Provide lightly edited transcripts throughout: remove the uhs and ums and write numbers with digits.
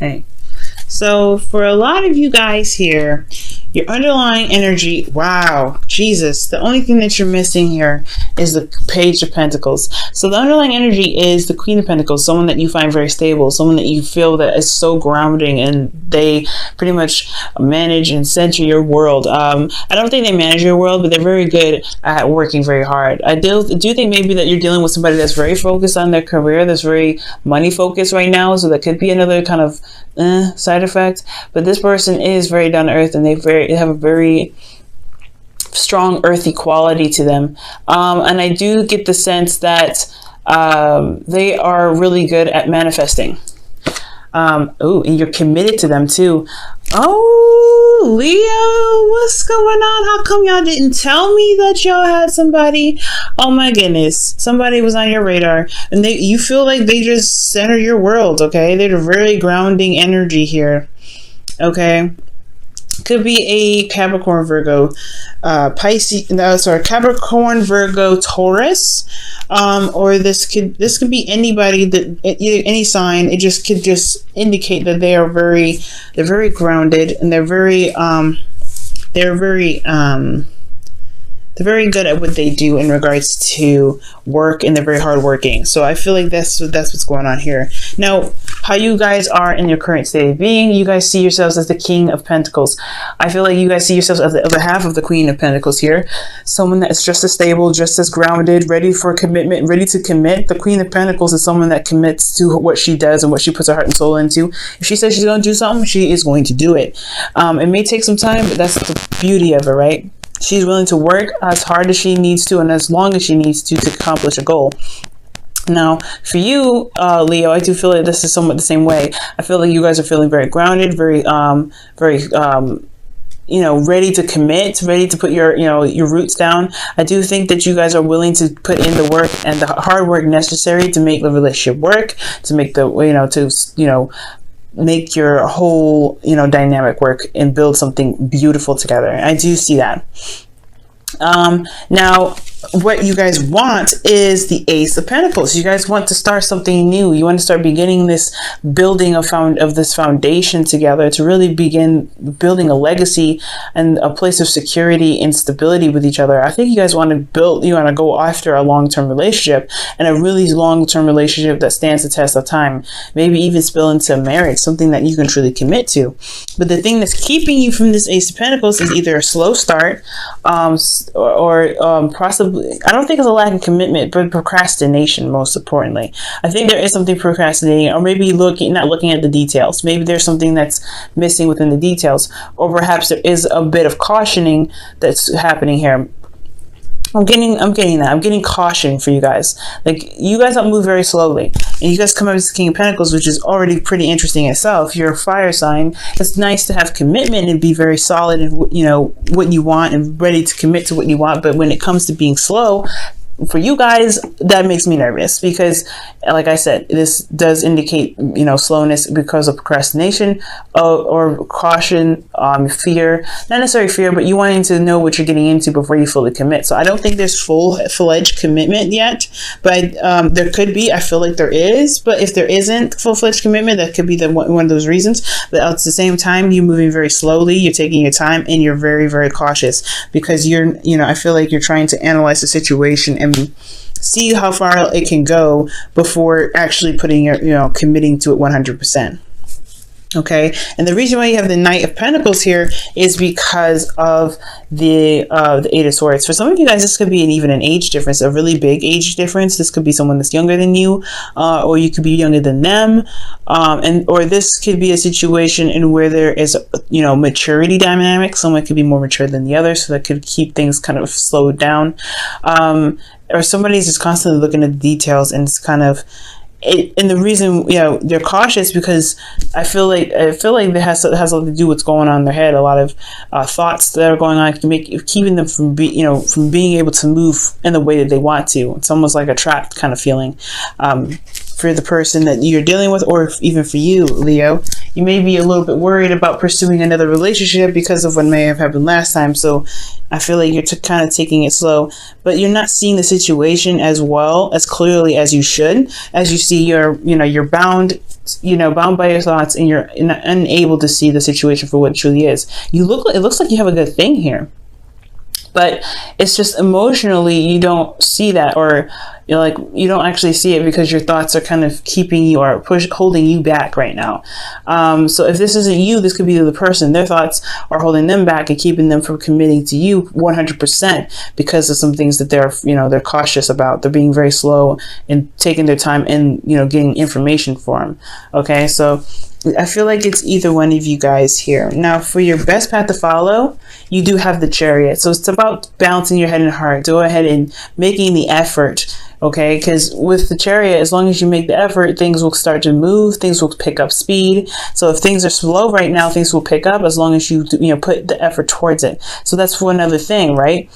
Okay. So for a lot of you guys here, your underlying energy, wow, Jesus, the only thing that you're missing here is the Page of Pentacles. So the underlying energy is the Queen of Pentacles, someone that you find very stable, someone that you feel that is so grounding and they pretty much manage and center your world. I don't think they manage your world, but they're very good at working very hard. I do think maybe that you're dealing with somebody that's very focused on their career, that's very money focused right now, so that could be another kind of side effect. But this person is very down to earth, and they have a very strong earthy quality to them, and I do get the sense that they are really good at manifesting. Oh, and you're committed to them too. Oh, Leo, what's going on? How come y'all didn't tell me that y'all had somebody? Oh my goodness, somebody was on your radar, and you feel like they just center your world. Okay, they're a very grounding energy here. Okay. Could be a Capricorn, Virgo, Pisces. No, sorry, Capricorn, Virgo, Taurus, or this could be anybody that any sign. It just could indicate that they're very grounded, and they're very good at what they do in regards to work, and they're very hardworking. So I feel like that's what's going on here. Now, how you guys are in your current state of being, you guys see yourselves as the King of Pentacles. I feel like you guys see yourselves as the other half of the Queen of Pentacles here. Someone that is just as stable, just as grounded, ready for commitment, ready to commit. The Queen of Pentacles is someone that commits to what she does and what she puts her heart and soul into. If she says she's going to do something, she is going to do it. It may take some time, but that's the beauty of it, right? She's willing to work as hard as she needs to and as long as she needs to accomplish a goal. Now, for you, Leo, I do feel like this is somewhat the same way. I feel like you guys are feeling very grounded, very, ready to commit, ready to put your roots down. I do think that you guys are willing to put in the work and the hard work necessary to make the relationship work, to make make your whole, dynamic work and build something beautiful together. I do see that. Now, what you guys want is the Ace of Pentacles. You guys want to start something new. You want to start beginning this building of this foundation together to really begin building a legacy and a place of security and stability with each other. I think you guys want to go after a long-term relationship, and a really long-term relationship that stands the test of time. Maybe even spill into marriage, something that you can truly commit to. But the thing that's keeping you from this Ace of Pentacles is either a slow start, or possibly, I don't think it's a lack of commitment, but procrastination, most importantly. I think there is something procrastinating, or maybe not looking at the details. Maybe there's something that's missing within the details, or perhaps there is a bit of cautioning that's happening here. I'm getting that. I'm getting caution for you guys. Like, you guys don't move very slowly. And you guys come up as the King of Pentacles, which is already pretty interesting itself. You're a fire sign. It's nice to have commitment and be very solid in, what you want and ready to commit to what you want. But when it comes to being slow, for you guys, that makes me nervous, because like I said, this does indicate, slowness because of procrastination, or caution, fear, not necessarily fear, but you wanting to know what you're getting into before you fully commit. So I don't think there's full-fledged commitment yet, but there could be. I feel like there is, but if there isn't full-fledged commitment, that could be one of those reasons. But at the same time, you're moving very slowly, you're taking your time, and you're very, very cautious, because I feel like you're trying to analyze the situation and see how far it can go before actually putting committing to it 100%. Okay, and the reason why you have the Knight of Pentacles here is because of the Eight of Swords. For some of you guys, this could be even an age difference, a really big age difference. This could be someone that's younger than you, or you could be younger than them, or this could be a situation in where there is maturity dynamic. Someone could be more mature than the other, so that could keep things kind of slowed down. Or somebody's just constantly looking at the details, and it's kind of and the reason they're cautious, because I feel like it has a lot to do with what's going on in their head. A lot of thoughts that are going on keeping them from being able to move in the way that they want to. It's almost like a trapped kind of feeling for the person that you're dealing with, or even for you, Leo. you may be a little bit worried about pursuing another relationship because of what may have happened last time. So I feel like you're kind of taking it slow, but you're not seeing the situation as well, as clearly as you should. As you see, you're bound by your thoughts, and you're unable to see the situation for what it truly is. It looks like you have a good thing here, but it's just emotionally you don't see that, or you don't actually see it because your thoughts are kind of keeping you or holding you back right now. So if this isn't you, this could be the person. Their thoughts are holding them back and keeping them from committing to you 100% because of some things that they're cautious about. They're being very slow and taking their time and getting information for them. Okay, so I feel like it's either one of you guys here. Now, for your best path to follow, you do have the Chariot. So it's about balancing your head and heart. Go ahead and making the effort. Okay, because with the Chariot, as long as you make the effort, things will start to move. Things will pick up speed. So if things are slow right now, things will pick up as long as you put the effort towards it. So that's one other thing, right?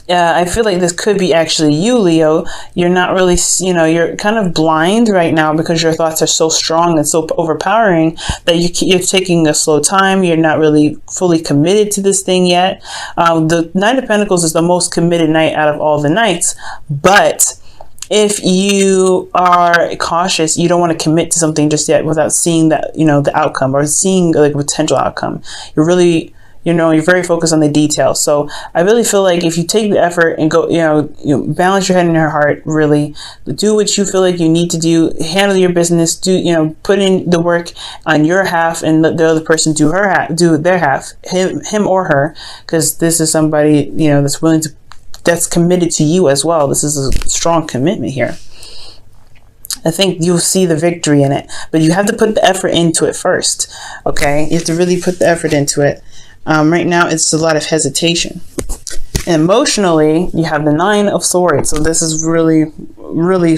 I feel like this could be actually you, Leo. You're not really, you're kind of blind right now because your thoughts are so strong and so overpowering that you're taking a slow time. You're not really fully committed to this thing yet. The Knight of Pentacles is the most committed knight out of all the knights, but if you are cautious, you don't want to commit to something just yet without seeing that, the outcome, or seeing like a potential outcome. You're very focused on the details. So I really feel like if you take the effort and go, balance your head and your heart, really do what you feel like you need to do, handle your business, put in the work on your half, and let the other person do their half, him or her, because this is somebody, that's committed to you as well. This is a strong commitment here. I think you'll see the victory in it, but you have to put the effort into it first. Okay, you have to really put the effort into it. Right now, it's a lot of hesitation. And emotionally, you have the Nine of Swords. So this is really, really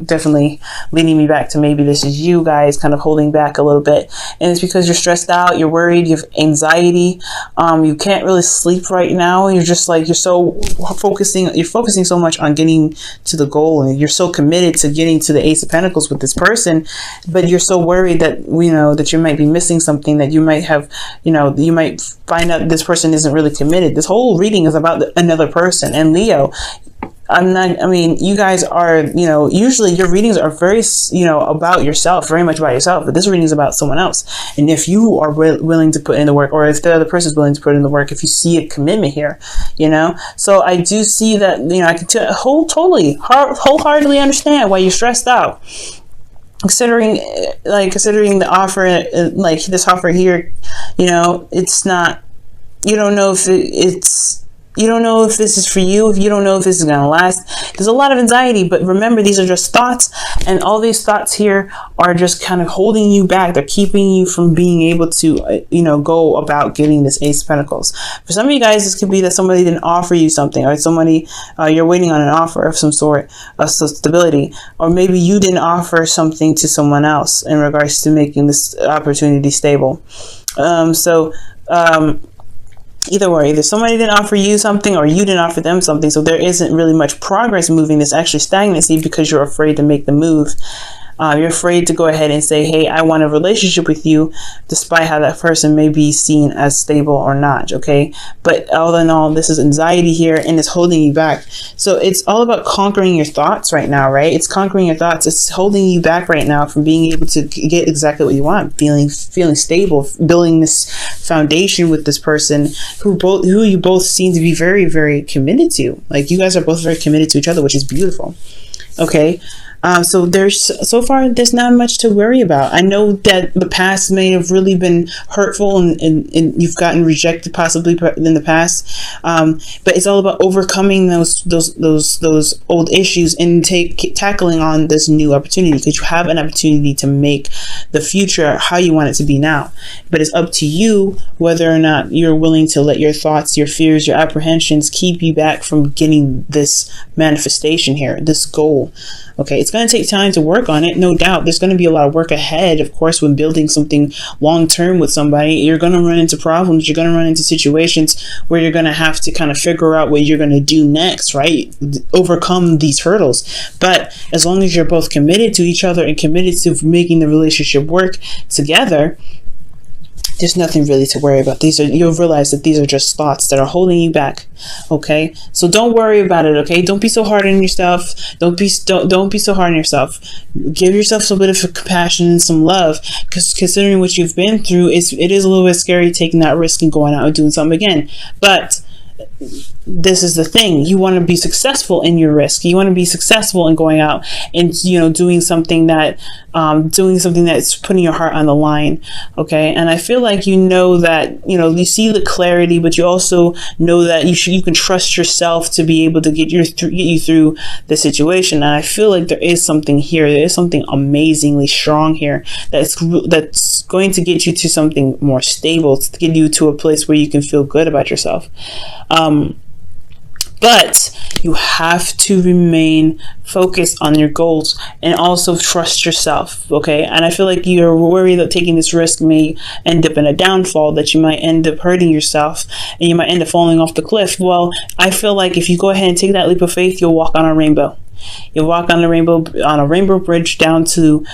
definitely leading me back to maybe this is you guys kind of holding back a little bit. And it's because you're stressed out, you're worried, you have anxiety. You can't really sleep right now. You're just you're focusing so much on getting to the goal, and you're so committed to getting to the Ace of Pentacles with this person, but you're so worried that, that you might be missing something, that you might have, you might find out this person isn't really committed. This whole reading is about another person. And Leo, you guys are, usually your readings are very, about yourself, very much about yourself, but this reading is about someone else. And if you are willing to put in the work, or if the other person is willing to put in the work, if you see a commitment here, so I do see that, I can wholeheartedly understand why you're stressed out. Considering the offer, this offer here, it's not, you don't know if you don't know if this is for you, if you don't know if this is going to last. There's a lot of anxiety, but remember, these are just thoughts, and all these thoughts here are just kind of holding you back. They're keeping you from being able to, go about getting this Ace of Pentacles. For some of you guys, this could be that somebody didn't offer you something, or somebody, you're waiting on an offer of some sort of stability, or maybe you didn't offer something to someone else in regards to making this opportunity stable. Either way, either somebody didn't offer you something or you didn't offer them something. So there isn't really much progress moving. There's actually stagnancy because you're afraid to make the move. You're afraid to go ahead and say, hey, I want a relationship with you, despite how that person may be seen as stable or not. Okay. But all in all, this is anxiety here, and it's holding you back. So it's all about conquering your thoughts right now, right? It's conquering your thoughts. It's holding you back right now from being able to get exactly what you want, feeling stable, building this foundation with this person who you both seem to be very, very committed to. Like, you guys are both very committed to each other, which is beautiful. Okay. So far there's not much to worry about. I know that the past may have really been hurtful, and you've gotten rejected possibly in the past. But it's all about overcoming those old issues and tackling on this new opportunity, because you have an opportunity to make the future how you want it to be now. But it's up to you whether or not you're willing to let your thoughts, your fears, your apprehensions keep you back from getting this manifestation here, this goal. Okay, it's going to take time to work on it, no doubt. There's going to be a lot of work ahead. Of course, when building something long-term with somebody, you're going to run into problems. You're going to run into situations where you're going to have to kind of figure out what you're going to do next, right? Overcome these hurdles. But as long as you're both committed to each other and committed to making the relationship relationship work together, there's nothing really to worry about. You'll realize that these are just thoughts that are holding you back. Okay, so don't worry about it. Okay, don't be so hard on yourself. Don't be so hard on yourself. Give yourself some bit of compassion and some love, because considering what you've been through, it is a little bit scary taking that risk and going out and doing something again. But this is the thing, you want to be successful in your risk. You want to be successful in going out and doing something that's putting your heart on the line. Okay, and I feel like that you see the clarity, but you also know that you can trust yourself to be able to get you through the situation. And I feel like there is something here. There is something amazingly strong here that's going to get you to something more stable, to get you to a place where you can feel good about yourself. But you have to remain focused on your goals and also trust yourself. Okay. And I feel like you're worried that taking this risk may end up in a downfall, that you might end up hurting yourself and you might end up falling off the cliff. Well, I feel like if you go ahead and take that leap of faith, you'll walk on a rainbow. You'll walk on a rainbow bridge down to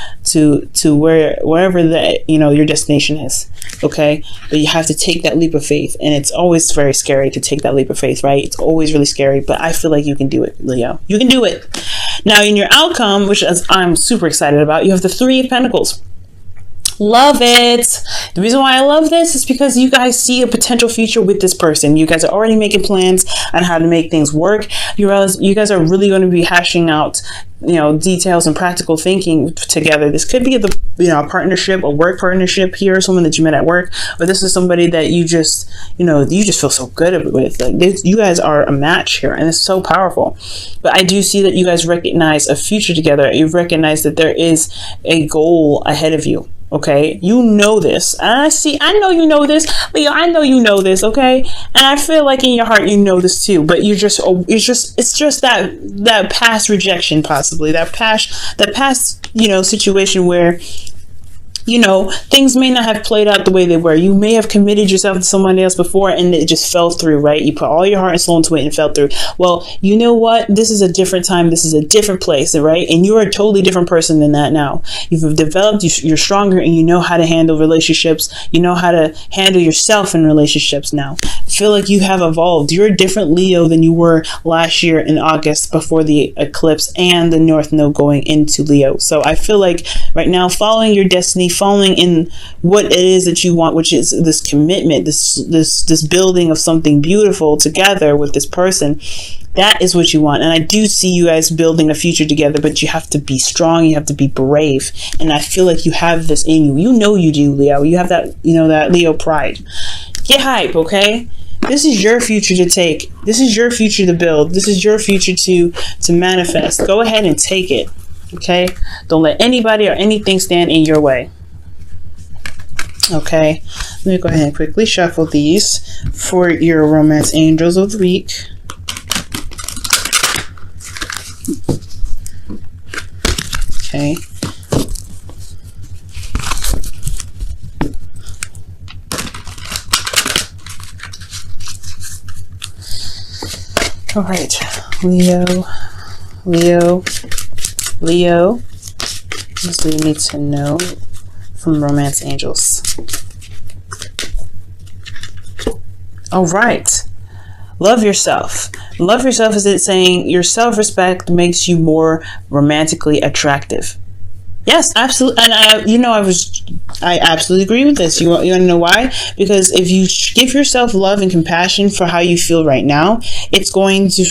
wherever your destination is. Okay, but you have to take that leap of faith, and it's always very scary to take that leap of faith, right? It's always really scary, but I feel like you can do it, Leo. You can do it. Now, in your outcome, which I'm super excited about, you have the Three of Pentacles. Love it. The reason why I love this is because you guys see a potential future with this person. You guys are already making plans on how to make things work. You guys are really going to be hashing out details and practical thinking together. This could be a partnership, a work partnership here, someone that you met at work, or this is somebody that you just feel so good with. Like you guys are a match here, and it's so powerful. But I do see that you guys recognize a future together. You recognize that there is a goal ahead of you. Okay, you know this, and I know you know this, Leo. I know you know this. Okay, and I feel like in your heart you know this too, but it's just that past rejection, possibly that past situation where things may not have played out the way they were. You may have committed yourself to someone else before and it just fell through, right? You put all your heart and soul into it and it fell through. Well, you know what? This is a different time. This is a different place, right? And you're a totally different person than that now. You've developed, you're stronger, and you know how to handle relationships. You know how to handle yourself in relationships now. I feel like you have evolved. You're a different Leo than you were last year in August before the eclipse and the North Node going into Leo. So I feel like right now, following your destiny, following in what it is that you want, which is this commitment, this building of something beautiful together with this person. That is what you want. And I do see you guys building a future together, but you have to be strong. You have to be brave. And I feel like you have this in you. You know you do, Leo. You have that, that Leo pride. Get hype, okay? This is your future to take. This is your future to build. This is your future to manifest. Go ahead and take it, okay? Don't let anybody or anything stand in your way. Okay, let me go ahead and quickly shuffle these for your romance angels of the week. Okay. All right, Leo. What do you need to know from romance angels? All right. Love yourself. Love yourself is it saying your self-respect makes you more romantically attractive. Yes, absolutely. And I absolutely agree with this. You want to know why? Because if you give yourself love and compassion for how you feel right now, it's going to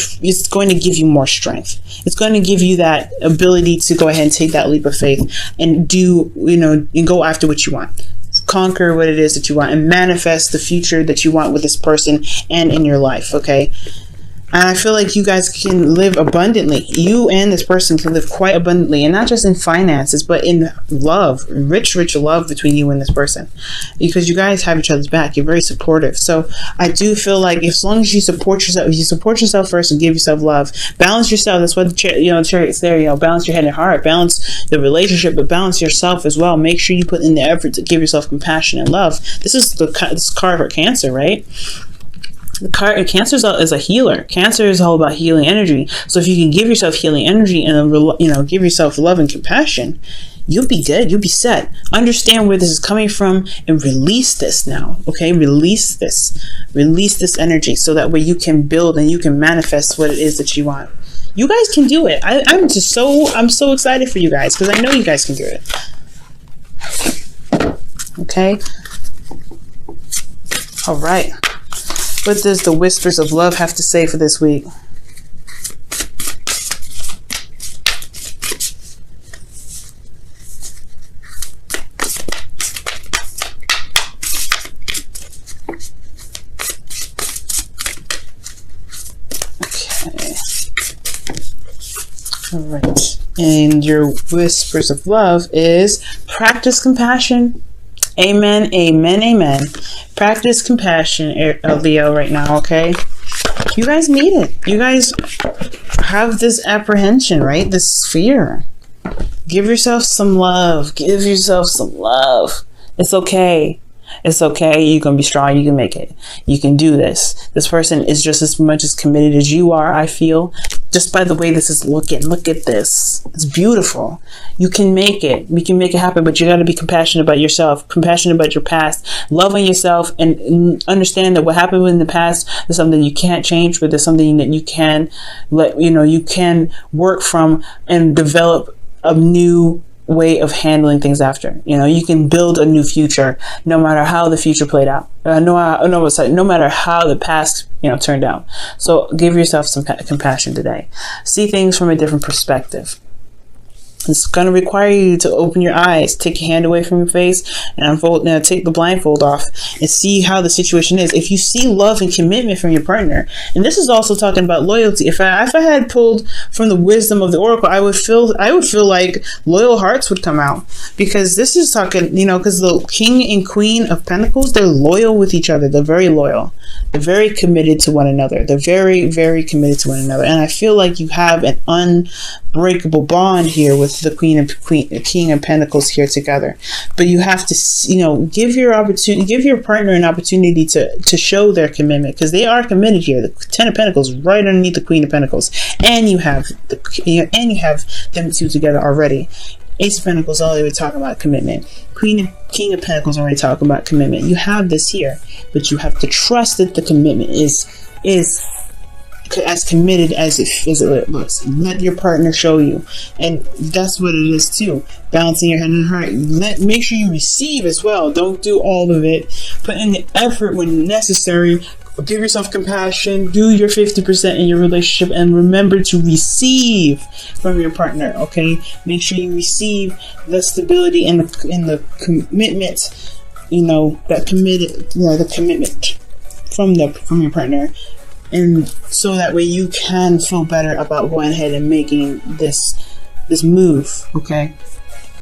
give you more strength. It's going to give you that ability to go ahead and take that leap of faith and and go after what you want. Conquer what it is that you want and manifest the future that you want with this person and in your life. Okay. And I feel like you guys can live abundantly. You and this person can live quite abundantly, and not just in finances, but in love, rich love between you and this person, because you guys have each other's back. You're very supportive. So I do feel like as long as you support yourself, if you support yourself first and give yourself love, balance yourself. That's what the chariot's there. Balance your head and heart, balance the relationship, but balance yourself as well. Make sure you put in the effort to give yourself compassion and love. This is this card for Cancer, right? The card Cancer is a healer. Cancer is all about healing energy. So if you can give yourself healing energy and give yourself love and compassion, you'll be good. You'll be set. Understand where this is coming from and release this now. Okay. Release this energy so that way you can build and you can manifest what it is that you want. You guys can do it. I'm so excited for you guys because I know you guys can do it. Okay. All right. What does the whispers of love have to say for this week? Okay. All right. And your whispers of love is practice compassion. Amen, amen, amen. Practice compassion, Leo, right now, okay? You guys need it. You guys have this apprehension, right? This fear. Give yourself some love. Give yourself some love. It's okay. It's okay. You're going to be strong. You can make it. You can do this. This person is just as much as committed as you are, I feel. Just by the way this is looking. Look at this. It's beautiful. You can make it. We can make it happen, but you got to be compassionate about yourself, compassionate about your past, love on yourself, and understand that what happened in the past is something you can't change, but there's something that you can you can work from and develop a new way of handling things after. You can build a new future no matter how the future played out. No matter how the past turned out. So give yourself some compassion today. See things from a different perspective. It's going to require you to open your eyes, take your hand away from your face, and take the blindfold off and see how the situation is. If you see love and commitment from your partner, and this is also talking about loyalty. If I had pulled from the wisdom of the oracle, I would feel like loyal hearts would come out, because this is talking, because the king and queen of pentacles, they're loyal with each other. They're very loyal. They're very committed to one another. They're very, very committed to one another. And I feel like you have an unbreakable bond here with the king of pentacles here together. But you have to give your partner an opportunity to show their commitment, because they are committed here. The 10 of pentacles right underneath the queen of pentacles, and you have them two together already. Ace of Pentacles already talking about commitment. King of Pentacles already talking about commitment. You have this here, but you have to trust that the commitment is as committed as it looks. Let your partner show you, and that's what it is too. Balancing your head and heart. Make sure you receive as well. Don't do all of it. Put in the effort when necessary. Give yourself compassion. Do your 50% in your relationship, and remember to receive from your partner. Okay, make sure you receive the stability and the commitment. The commitment from your partner. And so that way you can feel better about going ahead and making this move, okay?